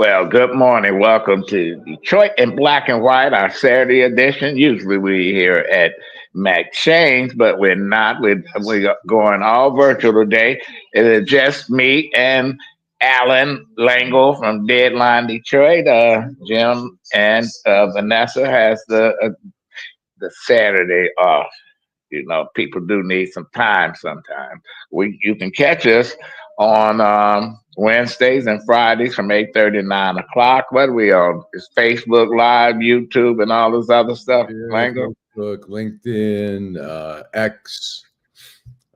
Well, good morning. Welcome to Detroit in Black and White, our Saturday edition. Usually we here at McShane's, but we're not. We're going all virtual today. It is just me and Allan Lengel from Deadline Detroit. Jim and Vanessa has the Saturday off. You know, people do need some time sometimes. You can catch us on Wednesdays and Fridays from 8:30 to 9 o'clock. What are we on? It's Facebook Live, YouTube, and all this other stuff. Yeah, Facebook, LinkedIn, X.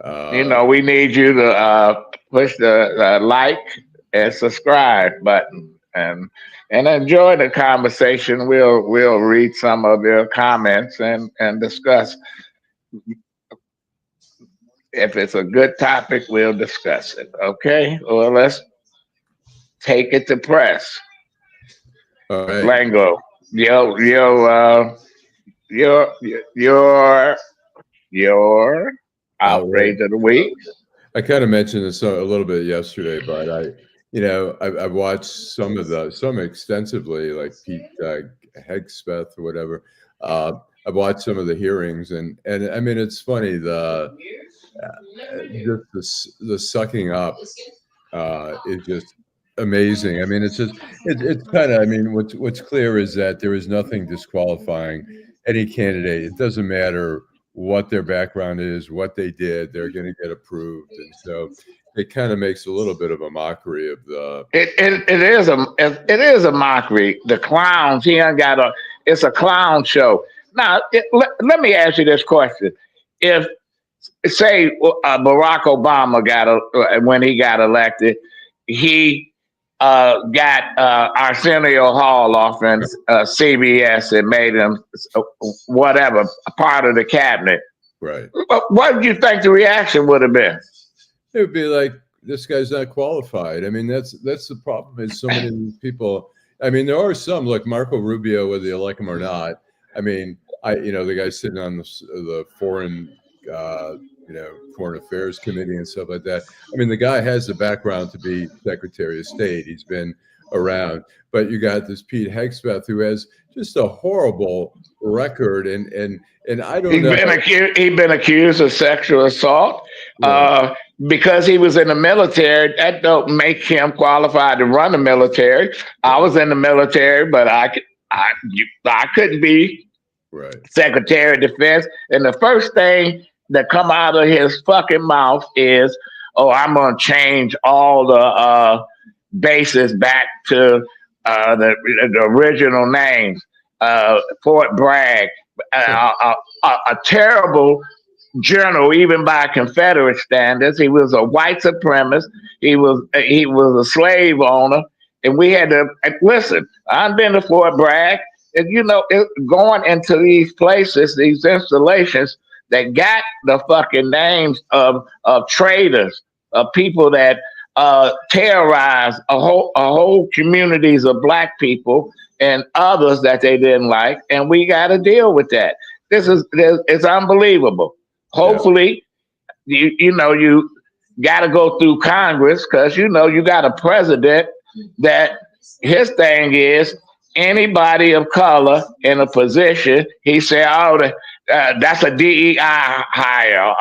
We need you to push the like and subscribe button and enjoy the conversation. We'll read some of your comments and discuss. If it's a good topic, we'll discuss it. Okay. Well, let's take it to press. All right. Lango, your outrage of the week. I kind of mentioned this a little bit yesterday, but I've watched some extensively, like Pete Hegseth or whatever. I've watched some of the hearings, and I mean, it's funny, the sucking up is just amazing. I mean, it's kind of, I mean, what's clear is that there is nothing disqualifying any candidate. It doesn't matter what their background is, what they did, they're going to get approved. And so it kind of makes a little bit of a mockery of the. It is a mockery. The clowns, it's a clown show. Now, let me ask you this question. If, say, Barack Obama when he got elected, he got Arsenio Hall off in CBS and made him whatever, a part of the cabinet. Right. What do you think the reaction would have been? It would be like, this guy's not qualified. I mean, that's the problem is so many people. I mean, there are some, like Marco Rubio, whether you like him or not. I mean, the guy sitting on the foreign affairs committee and stuff like that. I mean, the guy has the background to be Secretary of State. He's been around, but you got this Pete Hegseth who has just a horrible record, and I don't know. He's been accused of sexual assault. Right. Because he was in the military, that don't make him qualified to run the military. I was in the military, but I couldn't be Secretary of Defense. And the first thing that come out of his fucking mouth is, "Oh, I'm gonna change all the bases back to the original names." Fort Bragg, a terrible general, even by Confederate standards. He was a white supremacist. He was a slave owner, and we had to listen. I've been to Fort Bragg, and going into these places, these installations that got the fucking names of traitors, of people that terrorized a whole communities of black people and others that they didn't like, and we got to deal with that. It's unbelievable. Hopefully, you got to go through Congress, because you got a president that his thing is anybody of color in a position. He said, "Oh, that's a DEI hire."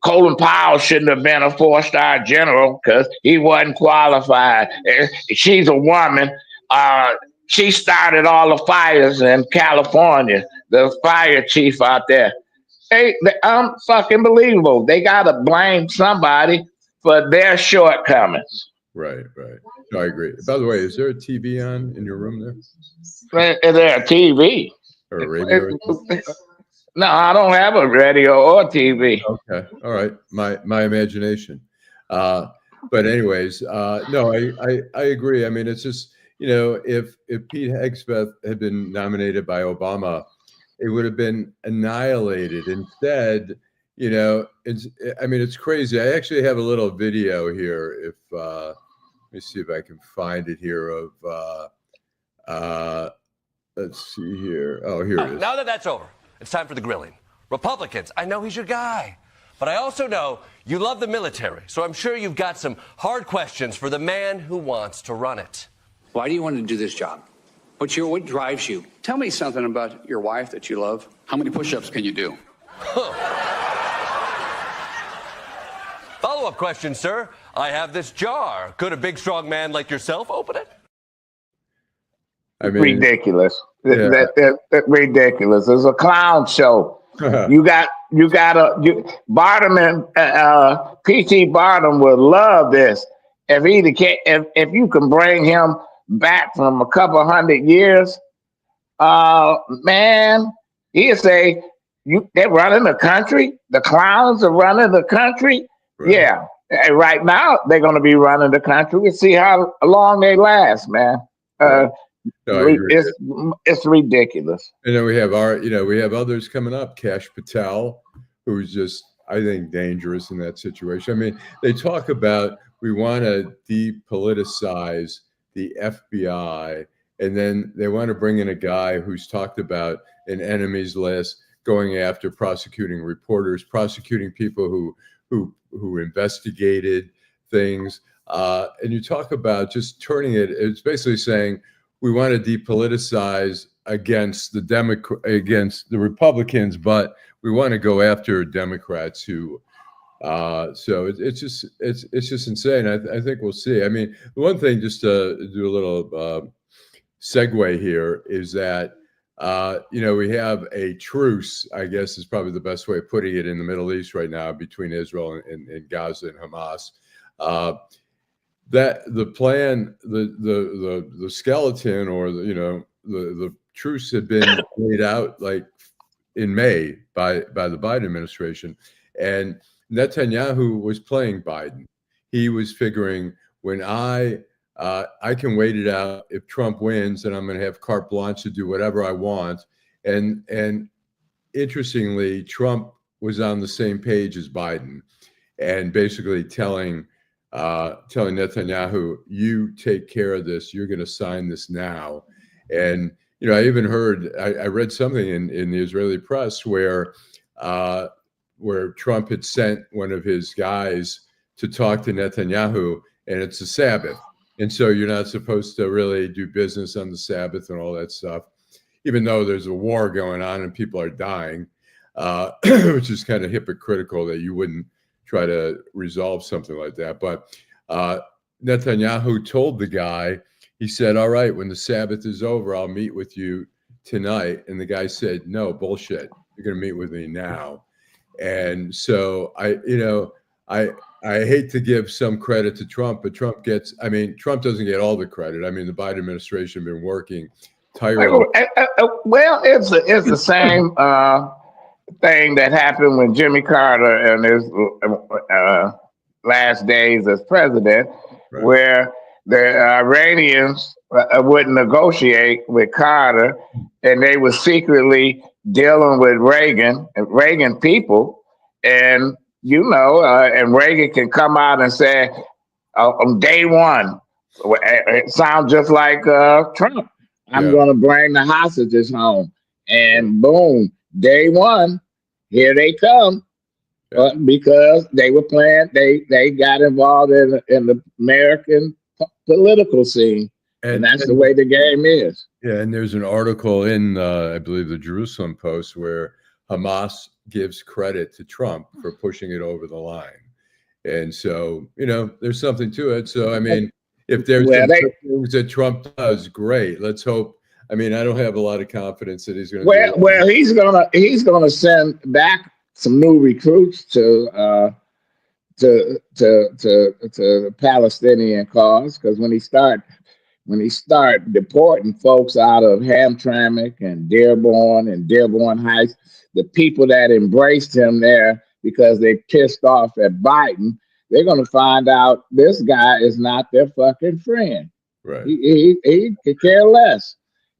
Colin Powell shouldn't have been a 4-star general because he wasn't qualified. She's a woman. She started all the fires in California, the fire chief out there. They fucking believable. They got to blame somebody for their shortcomings. Right. No, I agree. By the way, is there a TV on in your room there? Is there a TV? Or a radio? No, I don't have a radio or TV. Okay. All right. My imagination. But anyways, no, I agree. I mean, it's just, if Pete Hegseth had been nominated by Obama, it would have been annihilated. Instead, it's crazy. I actually have a little video here. Let me see if I can find it here let's see here. Oh, here it is. Now that's over, it's time for the grilling. Republicans, I know he's your guy, But I also know you love the military, so I'm sure you've got some hard questions for the man who wants to run it. Why do you want to do this job? What drives you? Tell me something about your wife that you love. How many push-ups can you do? Follow-up question, sir. I have this jar. Could a big, strong man like yourself open it? I mean, ridiculous. Yeah. That ridiculous. It's a clown show. Barnum and P.T. Barnum would love this if you can bring him back from a couple 100 years. Man, he'd say they're running the country. The clowns are running the country. Right. Yeah, right now they're going to be running the country. We'll see how long they last, man. It's ridiculous. And then we have we have others coming up. Kash Patel, who's just, I think, dangerous in that situation. I mean, they talk about we want to depoliticize the FBI, and then they want to bring in a guy who's talked about an enemies list, going after prosecuting reporters, prosecuting people who investigated things. And you talk about just turning it. It's basically saying we want to depoliticize against the Republicans, but we want to go after Democrats who. So it's just insane. I think we'll see. I mean, the one thing, just to do a little segue here, is that we have a truce, I guess is probably the best way of putting it, in the Middle East right now between Israel and Gaza and Hamas. That the plan, the skeleton, or the truce had been laid out like in May by the Biden administration, and Netanyahu was playing Biden. He was figuring, when I can wait it out. If Trump wins, then I'm going to have carte blanche to do whatever I want. And interestingly, Trump was on the same page as Biden, and basically telling Netanyahu, "You take care of this. You're going to sign this now." And I even heard, I read something in the Israeli press where Trump had sent one of his guys to talk to Netanyahu, and it's a Sabbath. And so you're not supposed to really do business on the Sabbath and all that stuff, even though there's a war going on and people are dying, which is kind of hypocritical that you wouldn't try to resolve something like that. But Netanyahu told the guy, he said, "All right, when the Sabbath is over, I'll meet with you tonight." And the guy said, "No, bullshit. You're going to meet with me now." And so I hate to give some credit to Trump, but Trump doesn't get all the credit. I mean, the Biden administration has been working tirelessly. Well, it's the same thing that happened when Jimmy Carter in his last days as president, right, where the Iranians wouldn't negotiate with Carter, and they were secretly dealing with Reagan people, and and Reagan can come out and say, on day one, it sounds just like Trump. I'm going to bring the hostages home. And boom, day one, here they come. Because they were playing, they got involved in the American political scene. And that's the way the game is. Yeah, and there's an article in, I believe, the Jerusalem Post, where Hamas gives credit to Trump for pushing it over the line. And so, there's something to it. So, I mean, if there's things that Trump does, great. Let's hope. I mean, I don't have a lot of confidence that he's going to. Well, he's gonna send back some new recruits to the Palestinian cause, because when he start deporting folks out of Hamtramck and Dearborn Heights, the people that embraced him there because they pissed off at Biden, they're going to find out this guy is not their fucking friend. Right. He could care less.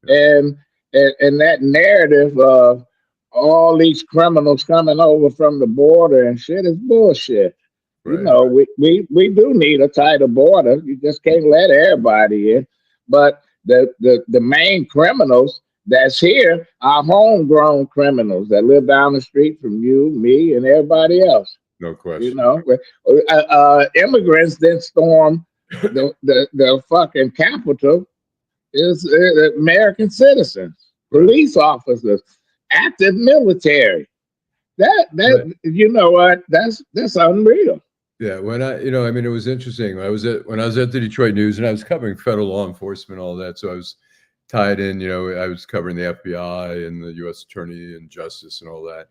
And that narrative of all these criminals coming over from the border and shit is bullshit. Right. We do need a tighter border. You just can't let everybody in. But the main criminals that's here are homegrown criminals that live down the street from you, me, and everybody else. No question. You know, immigrants then storm the fucking Capitol. Is American citizens, police officers, active military. That you know what? That's unreal. Yeah, when I mean, it was interesting. When I was at the Detroit News, and I was covering federal law enforcement, all that. So I was tied in. You know, I was covering the FBI and the U.S. Attorney and Justice and all that.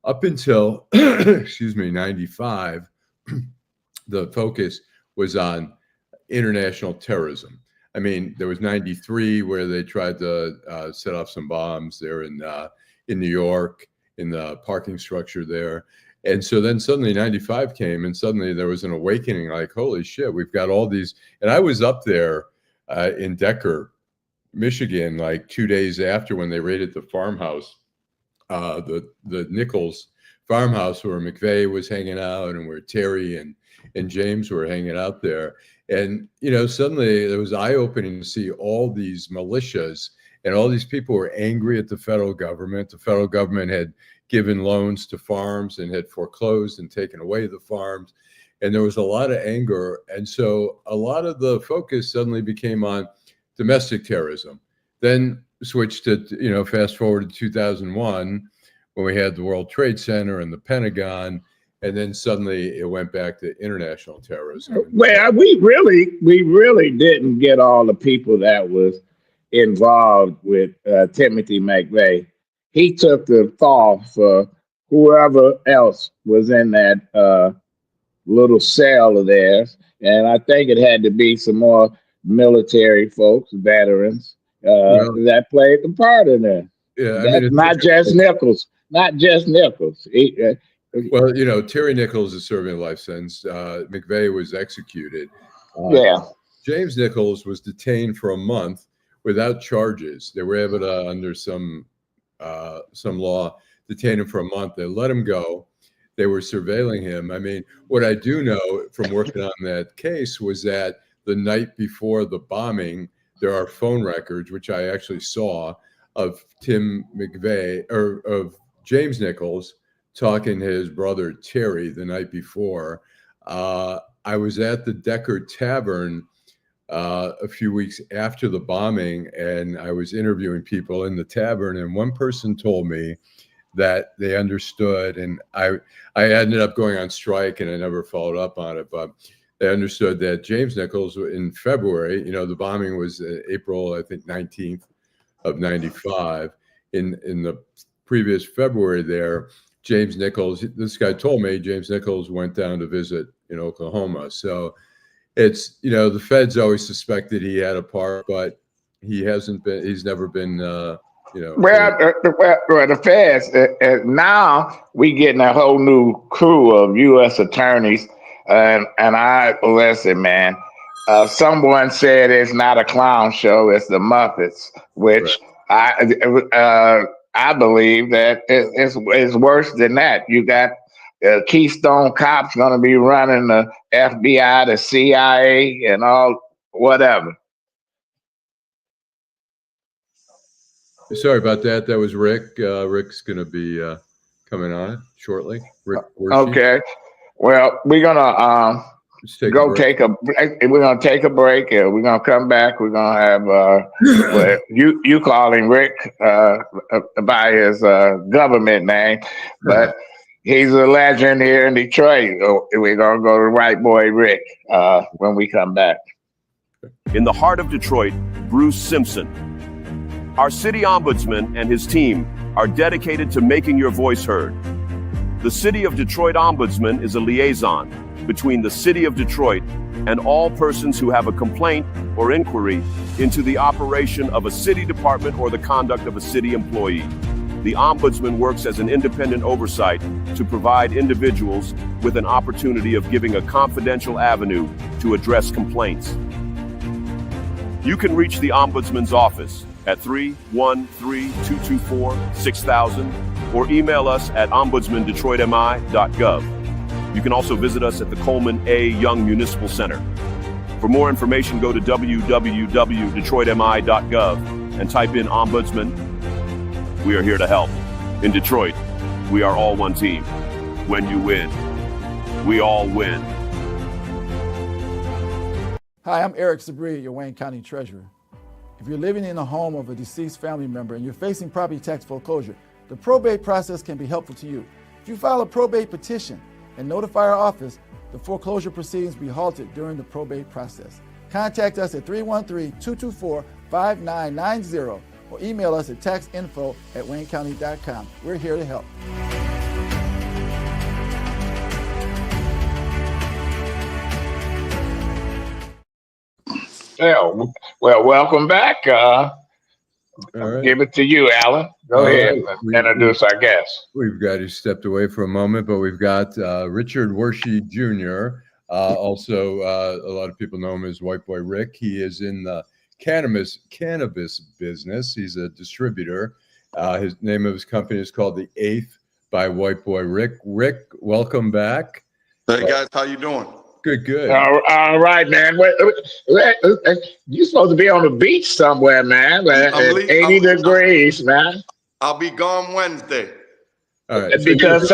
Up until excuse me, 95, the focus was on international terrorism. I mean, there was 93 where they tried to set off some bombs there in New York, in the parking structure there. And so then suddenly 95 came, and suddenly there was an awakening, like, holy shit, we've got all these. And I was up there in Decker, Michigan, like 2 days after when they raided the farmhouse, the Nichols farmhouse where McVeigh was hanging out and where Terry and James were hanging out there. And, you know, suddenly it was eye-opening to see all these militias and all these people were angry at the federal government. The federal government had given loans to farms and had foreclosed and taken away the farms. And there was a lot of anger. And so a lot of the focus suddenly became on domestic terrorism. Then switched to, you know, fast forward to 2001 when we had the World Trade Center and the Pentagon. And then suddenly it went back to international terrorism. Well, we really didn't get all the people that was involved with Timothy McVeigh. He took the fall for whoever else was in that little cell of theirs. And I think it had to be some more military folks, veterans, that played the part in there. Yeah, I mean, not just Nichols. Well, you know, Terry Nichols is serving a life sentence. McVeigh was executed. James Nichols was detained for a month without charges. They were able to, under some law, detain him for a month. They let him go. They were surveilling him. I mean, what I do know from working on that case was that the night before the bombing, there are phone records, which I actually saw, of Tim McVeigh, or of James Nichols, talking to his brother Terry the night before. I was at the Decker Tavern a few weeks after the bombing, and I was interviewing people in the tavern, and one person told me that they understood, and I ended up going on strike and I never followed up on it, but they understood that James Nichols in February, you know, the bombing was April, I think 19th of 95. In the previous February there, James Nichols, this guy told me James Nichols went down to visit in Oklahoma. So it's, you know, the feds always suspected he had a part, but he's never been, you know. Well, the feds, now we getting a whole new crew of U.S. attorneys. And listen, man, someone said it's not a clown show, it's the Muppets, which I believe that it's worse than that. You got Keystone Cops going to be running the FBI, the CIA, and all whatever. Sorry about that. That was Rick. Rick's going to be coming on shortly. Rick Wershe. Okay. Well, we're gonna take a break. We're gonna take a break, and we're gonna come back. We're gonna have you call him Rick by his government name, but he's a legend here in Detroit. We're gonna go to Right Boy Rick when we come back. In the heart of Detroit, Bruce Simpson. Our city ombudsman and his team are dedicated to making your voice heard. The City of Detroit Ombudsman is a liaison between the City of Detroit and all persons who have a complaint or inquiry into the operation of a city department or the conduct of a city employee. The Ombudsman works as an independent oversight to provide individuals with an opportunity of giving a confidential avenue to address complaints. You can reach the Ombudsman's office at 313-224-6000 or email us at ombudsmandetroitmi.gov. You can also visit us at the Coleman A. Young Municipal Center. For more information, go to www.detroitmi.gov and type in Ombudsman. We are here to help. In Detroit, we are all one team. When you win, we all win. Hi, I'm Eric Sabria, your Wayne County Treasurer. If you're living in the home of a deceased family member and you're facing property tax foreclosure, the probate process can be helpful to you. If you file a probate petition and notify our office, the foreclosure proceedings will be halted during the probate process. Contact us at 313-224-5990 or email us at taxinfo@waynecounty.com. We're here to help. Yeah, well, welcome back. All right. Give it to you, Allan. Go ahead and introduce our guest. We've got, he stepped away for a moment, but we've got Richard Wershe Jr. Also, a lot of people know him as White Boy Rick. He is in the cannabis business. He's a distributor. His name of his company is called The Eighth by White Boy Rick. Rick, welcome back. Hey guys, how you doing? Good. All right, man. You're supposed to be on the beach somewhere, man. 80 degrees, man. I'll be gone Wednesday. All right. Because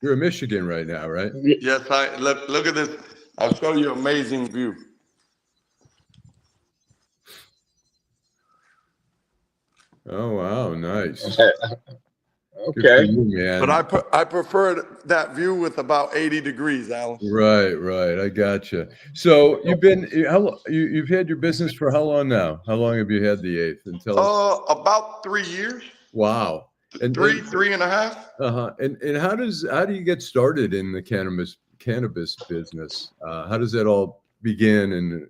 you're in Michigan right now, right? Yes, look at this. I'll show you an amazing view. Oh wow, nice. Okay. You, man. But I prefer that view with about 80 degrees, Allan. Right. I gotcha. So you've had your business for how long now? How long have you had The Eighth? About 3 years. Wow. And three and a half. And how do you get started in the cannabis business? How does that all begin? And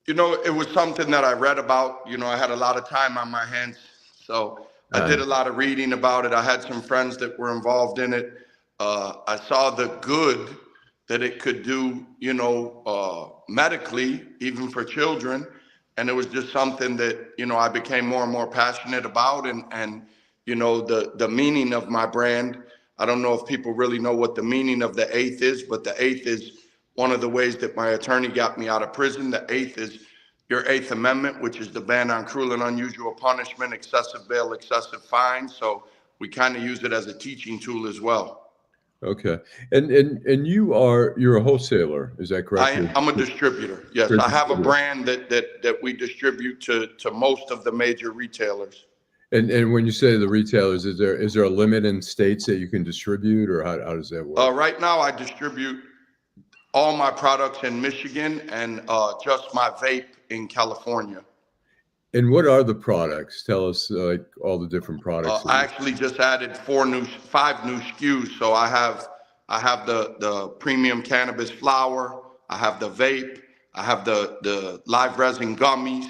it was something that I read about. I had a lot of time on my hands, so I did a lot of reading about it. I had some friends that were involved in it. I saw the good that it could do, medically, even for children. And it was just something that, I became more and more passionate about. And the meaning of my brand. I don't know if people really know what the meaning of the Eighth is, but the Eighth is one of the ways that my attorney got me out of prison. The Eighth is your Eighth Amendment, which is the ban on cruel and unusual punishment, excessive bail, excessive fine. So we kind of use it as a teaching tool as well. Okay. And you're a wholesaler, is that correct? I'm a distributor. Yes. I have a brand that we distribute to most of the major retailers. And when you say the retailers, is there a limit in states that you can distribute, or how does that work? Right now I distribute all my products in Michigan and just my vape in California. And what are the products? Tell us like all the different products. I actually just added 5 new SKUs. So I have the premium cannabis flower. I have the vape. I have the live resin gummies.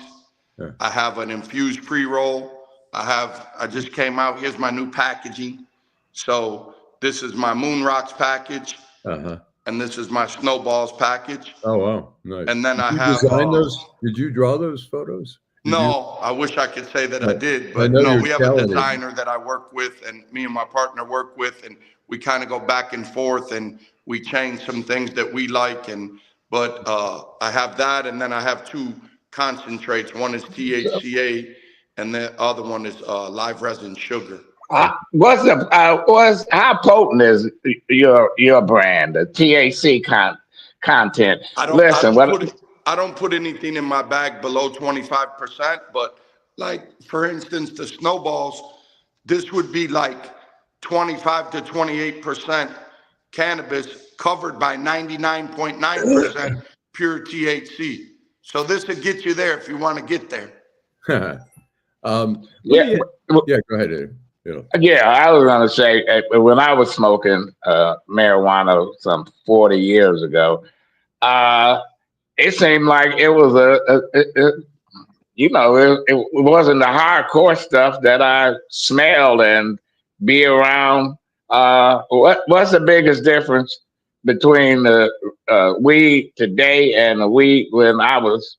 Yeah. I have an infused pre-roll. I just came out. Here's my new packaging. So this is my Moon Rocks package. And this is my Snowballs package. Oh, wow. Nice. And then did you draw those photos? No, I wish I could say that I did, but no, we have a designer that I work with, and me and my partner work with, and we kind of go back and forth, and we change some things that we like. But I have that, and then I have 2 concentrates. One is THCA, and the other one is live resin sugar. How potent is your brand, the THC content? I don't put anything in my bag below 25%, but like, for instance, the Snowballs, this would be like 25 to 28% cannabis covered by 99.9% pure THC. So this would get you there if you want to get there. Yeah, go ahead. Yeah, I was going to say, when I was smoking marijuana some 40 years ago, it seemed like it was it wasn't the hardcore stuff that I smelled and be around. What's the biggest difference between the weed today and the weed when I was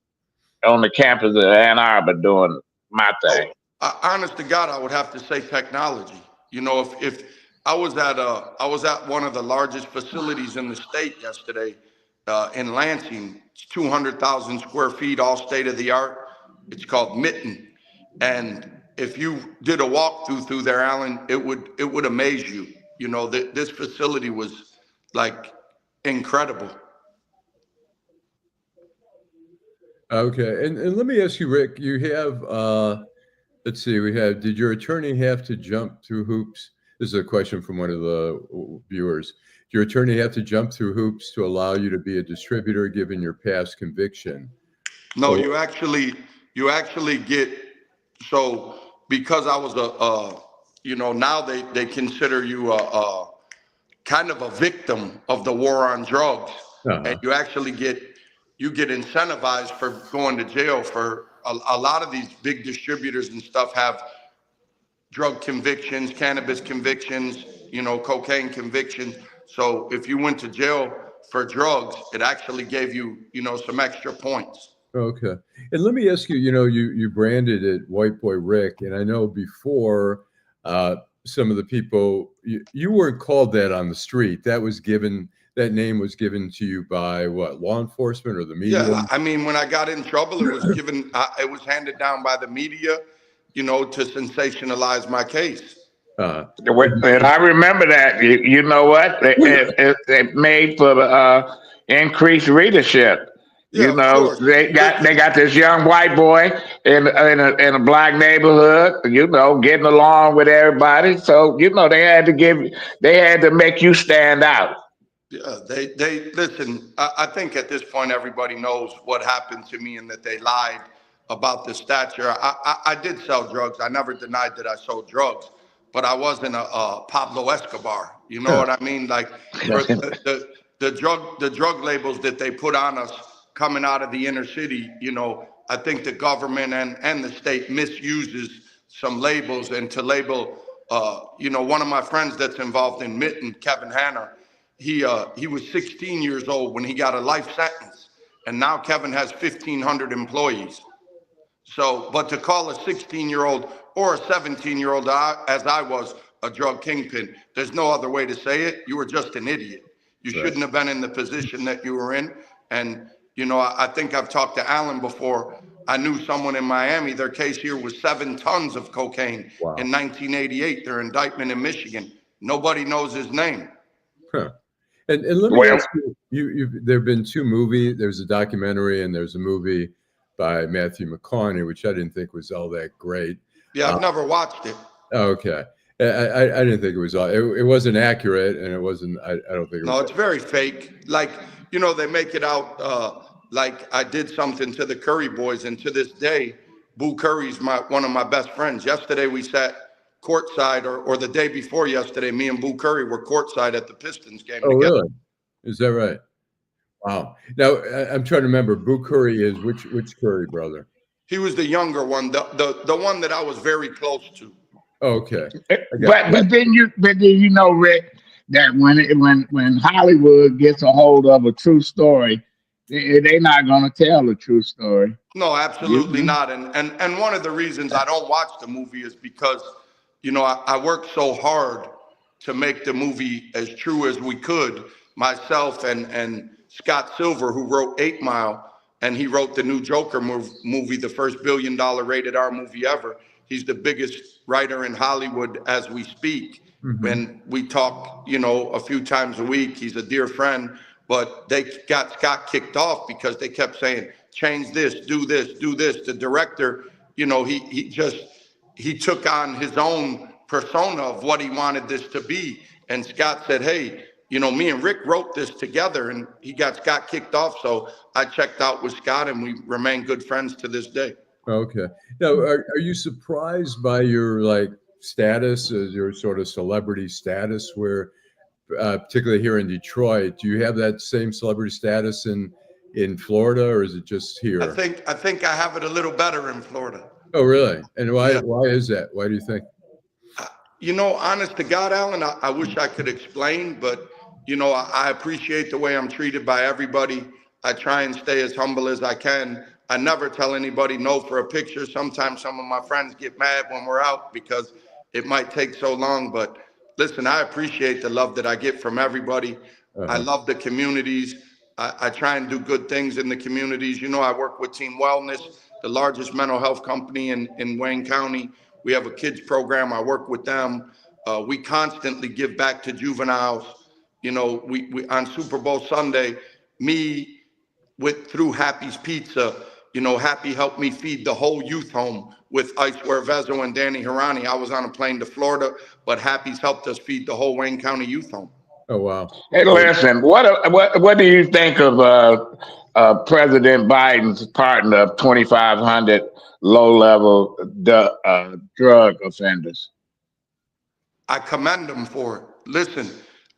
on the campus of Ann Arbor doing my thing? Honest to God, I would have to say technology. If I was at one of the largest facilities in the state yesterday, in Lansing. It's 200,000 square feet, all state of the art. It's called Mitten. And if you did a walkthrough through there, Allan, it would amaze you. You know, this facility was like incredible. Okay, and let me ask you, Rick, you have, let's see, did your attorney have to jump through hoops? This is a question from one of the viewers. Did your attorney have to jump through hoops to allow you to be a distributor given your past conviction? No, you actually get, so because I was you know, now they consider you a kind of a victim of the war on drugs. And you actually get incentivized for going to jail for a lot of these big distributors and stuff have drug convictions, cannabis convictions, you know, cocaine convictions. So if you went to jail for drugs, it actually gave you, you know, some extra points. Okay. And let me ask you, you know, you branded it White Boy Rick, and I know before some of the people, you weren't called that on the street. That name was given to you by what, law enforcement or the media? Yeah, I mean, when I got in trouble, it was given, it was handed down by the media, you know, to sensationalize my case. And I remember that. You know what? It made for the increased readership. Yeah, You know, they got this young white boy in a black neighborhood. You know, getting along with everybody. So you know, they had to make you stand out. Yeah, they listen. I think at this point everybody knows what happened to me and that they lied about the stature. I did sell drugs. I never denied that I sold drugs, but I wasn't a Pablo Escobar. You know what I mean? Like the drug labels that they put on us coming out of the inner city. You know, I think the government and the state misuses some labels, and to label, you know, one of my friends that's involved in Mitten, Kevin Hanner. He was 16 years old when he got a life sentence, and now Kevin has 1,500 employees. So, but to call a 16-year-old or a 17-year-old, as I was, a drug kingpin, there's no other way to say it. You were just an idiot. You shouldn't have been in the position that you were in. And, you know, I think I've talked to Allan before. I knew someone in Miami, their case here was 7 tons of cocaine in 1988, their indictment in Michigan. Nobody knows his name. Huh. And let me ask you, there have been 2 movies. There's a documentary and there's a movie by Matthew McConaughey, which I didn't think was all that great. Yeah, I've never watched it. Okay. I didn't think it was all, it wasn't accurate, and it wasn't, I don't think it was. No, it's very fake. Like, you know, they make it out like I did something to the Curry boys, and to this day, Boo Curry's one of my best friends. Yesterday we sat courtside, or the day before yesterday, me and Boo Curry were courtside at the Pistons game together. Really? Is that right? Wow. Now I'm trying to remember. Boo Curry is which Curry brother? He was the younger one, the one that I was very close to. Okay. But then you know, Rick, that when Hollywood gets a hold of a true story, they're not going to tell the true story. No, absolutely not. And one of the reasons I don't watch the movie is because, you know, I worked so hard to make the movie as true as we could. Myself and Scott Silver, who wrote 8 Mile, and he wrote the new Joker movie, the first $1 billion rated R movie ever. He's the biggest writer in Hollywood as we speak. And we talk, you know, a few times a week. He's a dear friend, but they got Scott kicked off because they kept saying, change this, do this, do this. The director, you know, he took on his own persona of what he wanted this to be. And Scott said, hey, you know, me and Rick wrote this together, and he got Scott kicked off. So I checked out with Scott, and we remain good friends to this day. Okay. Now, are you surprised by your status, as your sort of celebrity status, where particularly here in Detroit, do you have that same celebrity status in Florida, or is it just here? I think I have it a little better in Florida. Oh, really? And why is that? Why do you think? You know, honest to God, Allan, I wish I could explain, but, you know, I appreciate the way I'm treated by everybody. I try and stay as humble as I can. I never tell anybody no for a picture. Sometimes some of my friends get mad when we're out because it might take so long. But listen, I appreciate the love that I get from everybody. I love the communities. I try and do good things in the communities. You know, I work with Team Wellness, the largest mental health company in Wayne County. We have a kids program. I work with them. We constantly give back to juveniles. You know, we on Super Bowl Sunday, through Happy's Pizza, you know, Happy helped me feed the whole youth home with Ice Werevezo and Danny Harani. I was on a plane to Florida, but Happy's helped us feed the whole Wayne County youth home. Oh, wow. Hey, listen, what do you think of President Biden's pardon of 2,500 low-level drug offenders? I commend them for it. Listen,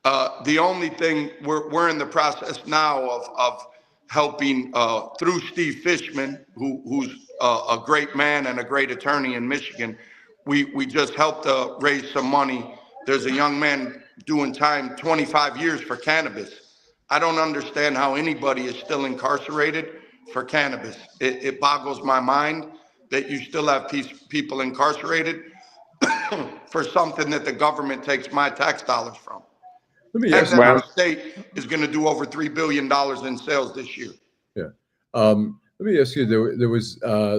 the only thing we're in the process now of helping through Steve Fishman, who's a great man and a great attorney in Michigan. We just helped raise some money. There's a young man doing time 25 years for cannabis. I don't understand how anybody is still incarcerated for cannabis. It boggles my mind that you still have people incarcerated for something that the government takes my tax dollars from. Let me And ask then you. our state is going to do over $3 billion in sales this year. Yeah. Let me ask you, there was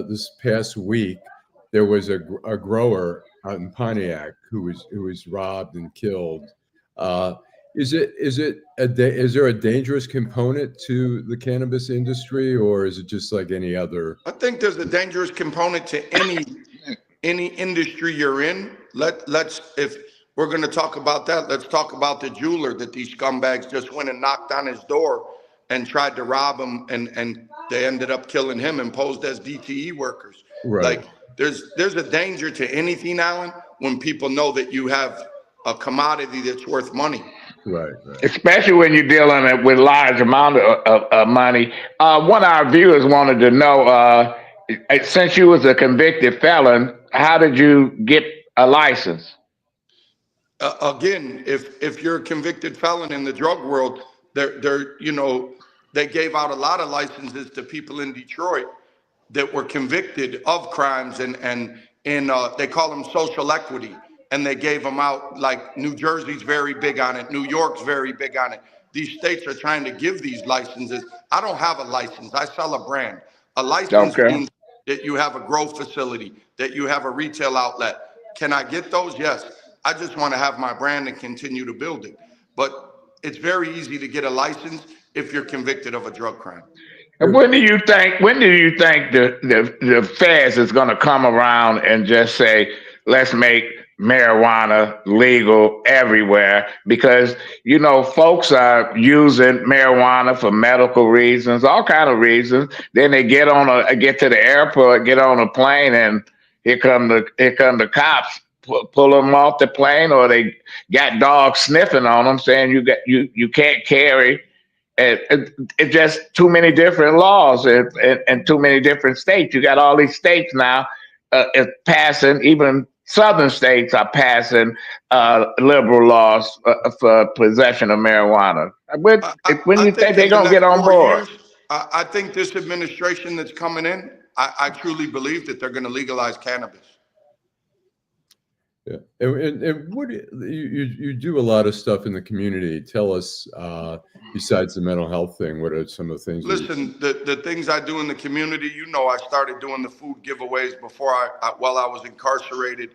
this past week, there was a grower out in Pontiac who was robbed and killed. Is there a dangerous component to the cannabis industry, or is it just like any other? I think there's a dangerous component to any industry you're in. If we're going to talk about that, let's talk about the jeweler that these scumbags just went and knocked on his door and tried to rob him, and they ended up killing him and posed as DTE workers. Right. Like there's a danger to anything, Allan, when people know that you have a commodity that's worth money. Right. Especially when you're dealing with large amount of money. One of our viewers wanted to know, since you was a convicted felon, how did you get a license? Again, if you're a convicted felon in the drug world, they gave out a lot of licenses to people in Detroit that were convicted of crimes, and they call them social equity, and they gave them out. Like New Jersey's very big on it, New York's very big on it. These states are trying to give these licenses. I don't have a license. I sell a brand. A license means that you have a grow facility, that you have a retail outlet. Can I get those? Yes. I just want to have my brand and continue to build it. But it's very easy to get a license if you're convicted of a drug crime. And when do you think the feds is going to come around and just say, let's make marijuana legal everywhere? Because, you know, folks are using marijuana for medical reasons, all kind of reasons. Then they get to the airport, get on a plane, and here come the cops. Pull them off the plane, or they got dogs sniffing on them, saying you can't carry. It's just too many different laws and too many different states. You got all these states now passing. Even southern states are passing liberal laws for possession of marijuana. When do you think they're gonna get on board? I think this administration that's coming in, I truly believe that they're going to legalize cannabis. Yeah, and what you do a lot of stuff in the community. Tell us, besides the mental health thing, what are some of the things? Listen, the things I do in the community. You know, I started doing the food giveaways before while I was incarcerated.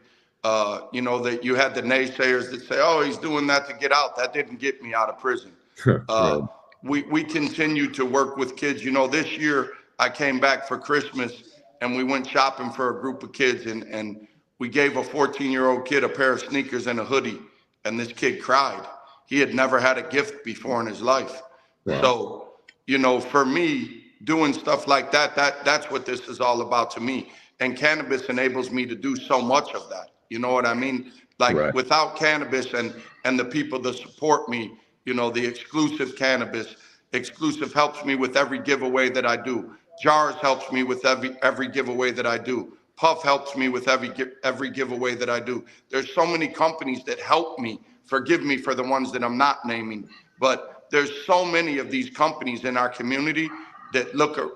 You know, that you had the naysayers that say, "Oh, he's doing that to get out." That didn't get me out of prison. Right. We continue to work with kids. You know, this year I came back for Christmas and we went shopping for a group of kids, and we gave a 14-year-old kid a pair of sneakers and a hoodie, and this kid cried. He had never had a gift before in his life. Wow. So, you know, for me, doing stuff like that's what this is all about to me. And cannabis enables me to do so much of that. You know what I mean? Like, right. Without cannabis and the people that support me, you know, the exclusive cannabis, exclusive helps me with every giveaway that I do. Jars helps me with every giveaway that I do. Puff helps me with every giveaway that I do. There's so many companies that help me. Forgive me for the ones that I'm not naming, but there's so many of these companies in our community that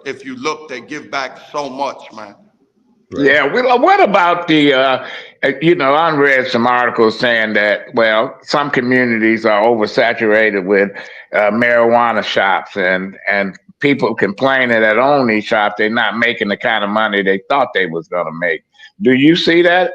if you look, they give back so much, man. Right. Yeah. Well, what about the, you know, I read some articles saying that, well, some communities are oversaturated with marijuana shops, and people complaining that own these shops, they're not making the kind of money they thought they was going to make. Do you see that?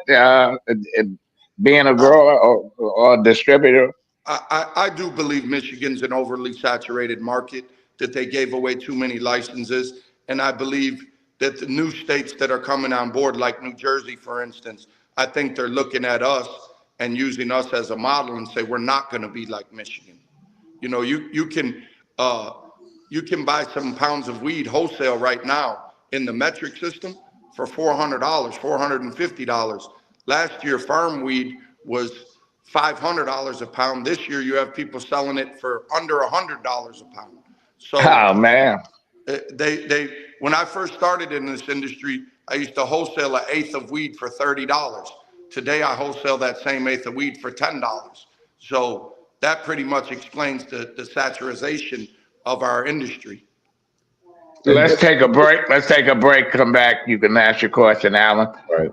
being a grower or a distributor? I do believe Michigan's an overly saturated market, that they gave away too many licenses. And I believe that the new states that are coming on board, like New Jersey, for instance, I think they're looking at us and using us as a model and say, we're not going to be like Michigan. You know, you can buy some pounds of weed wholesale right now in the metric system for $400, $450. Last year, farm weed was $500 a pound. This year, you have people selling it for under $100 a pound. So, Oh man, when I first started in this industry, I used to wholesale an eighth of weed for $30. Today, I wholesale that same eighth of weed for $10. So that pretty much explains the saturation of our industry. let's take a break. Let's take a break. Come back. You can ask your question, Allan. Right.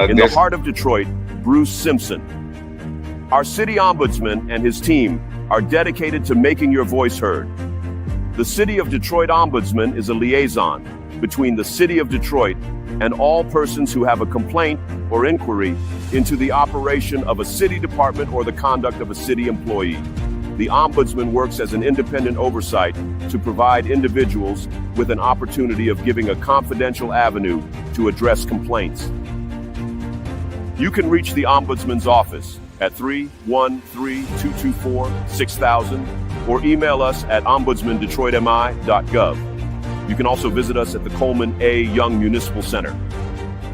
In the heart of Detroit, Bruce Simpson. Our city ombudsman and his team are dedicated to making your voice heard. The City of Detroit Ombudsman is a liaison between the City of Detroit and all persons who have a complaint or inquiry into the operation of a city department or the conduct of a city employee. The Ombudsman works as an independent oversight to provide individuals with an opportunity of giving a confidential avenue to address complaints. You can reach the Ombudsman's office at 313-224-6000 or email us at ombudsmandetroitmi.gov. You can also visit us at the Coleman A. Young Municipal Center.